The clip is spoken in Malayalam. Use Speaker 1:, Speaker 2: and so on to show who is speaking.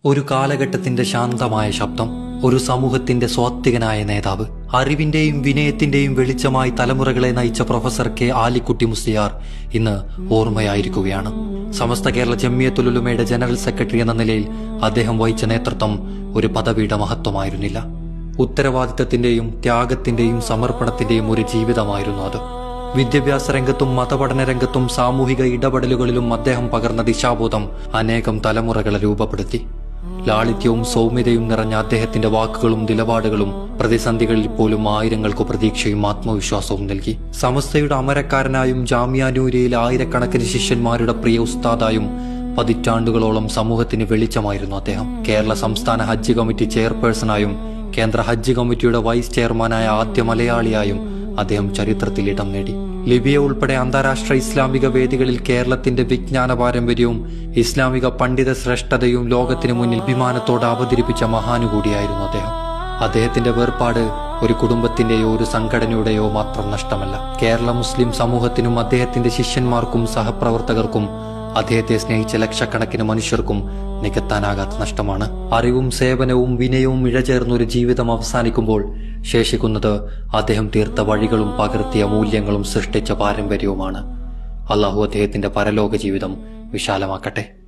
Speaker 1: ഒരു കാലഘട്ടത്തിന്റെ ശാന്തമായ ശബ്ദം, ഒരു സമൂഹത്തിന്റെ സ്വാത്വികനായ നേതാവ്, അറിവിന്റെയും വിനയത്തിന്റെയും വെളിച്ചമായി തലമുറകളെ നയിച്ച പ്രൊഫസർ കെ ആലിക്കുട്ടി മുസ്ലിയാർ ഇന്ന് ഓർമ്മയായിരിക്കുകയാണ്. സമസ്ത കേരള ജമിയത്തുൽ ഉലമയുടെ ജനറൽ സെക്രട്ടറി എന്ന നിലയിൽ അദ്ദേഹം വഹിച്ച നേതൃത്വം ഒരു പദവിയുടെ മഹത്വമായിരുന്നില്ല. ഉത്തരവാദിത്തത്തിന്റെയും ത്യാഗത്തിന്റെയും സമർപ്പണത്തിന്റെയും ഒരു ജീവിതമായിരുന്നു അത്. വിദ്യാഭ്യാസ രംഗത്തും മതപഠന രംഗത്തും സാമൂഹിക ഇടപെടലുകളിലും അദ്ദേഹം പകർന്ന ദിശാബോധം അനേകം തലമുറകളെ രൂപപ്പെടുത്തി. ലാളിത്യവും സൗമ്യതയും നിറഞ്ഞ അദ്ദേഹത്തിന്റെ വാക്കുകളും നിലപാടുകളും പ്രതിസന്ധികളിൽ പോലും ആയിരങ്ങൾക്ക് പ്രതീക്ഷയും ആത്മവിശ്വാസവും നൽകി. സമസ്തയുടെ അമരക്കാരനായും ജാമിയ നൂരിയയിലെ ആയിരക്കണക്കിന് ശിഷ്യന്മാരുടെ പ്രിയ ഉസ്താദായും പതിറ്റാണ്ടുകളോളം സമൂഹത്തിന് വെളിച്ചമായിരുന്നു അദ്ദേഹം. കേരള സംസ്ഥാന ഹജ്ജ് കമ്മിറ്റി ചെയർപേഴ്സണായും കേന്ദ്ര ഹജ്ജ് കമ്മിറ്റിയുടെ വൈസ് ചെയർമാനായ ആദ്യ മലയാളിയായും അദ്ദേഹം ചരിത്രത്തിൽ ഇടം നേടി. ലിബിയ ഉൾപ്പെടെ അന്താരാഷ്ട്ര ഇസ്ലാമിക വേദികളിൽ കേരളത്തിന്റെ വിജ്ഞാന പാരമ്പര്യവും ഇസ്ലാമിക പണ്ഡിത ശ്രേഷ്ഠതയും ലോകത്തിന് മുന്നിൽ അഭിമാനത്തോടെ അവതരിപ്പിച്ച മഹാനുകൂടിയായിരുന്നു അദ്ദേഹം. അദ്ദേഹത്തിന്റെ വേർപാട് ഒരു കുടുംബത്തിന്റെയോ ഒരു സംഘടനയുടെയോ മാത്രം നഷ്ടമല്ല. കേരള മുസ്ലിം സമൂഹത്തിനും അദ്ദേഹത്തിന്റെ ശിഷ്യന്മാർക്കും സഹപ്രവർത്തകർക്കും അദ്ദേഹത്തെ സ്നേഹിച്ച ലക്ഷക്കണക്കിന് മനുഷ്യർക്കും നികത്താനാകാത്ത നഷ്ടമാണ്. അറിവും സേവനവും വിനയവും ഇഴചേർന്നൊരു ജീവിതം അവസാനിക്കുമ്പോൾ ശേഷിക്കുന്നത് അദ്ദേഹം തീർത്ത വഴികളും പകർത്തിയ മൂല്യങ്ങളും സൃഷ്ടിച്ച പാരമ്പര്യവുമാണ്. അള്ളാഹു അദ്ദേഹത്തിന്റെ പരലോക ജീവിതം വിശാലമാക്കട്ടെ.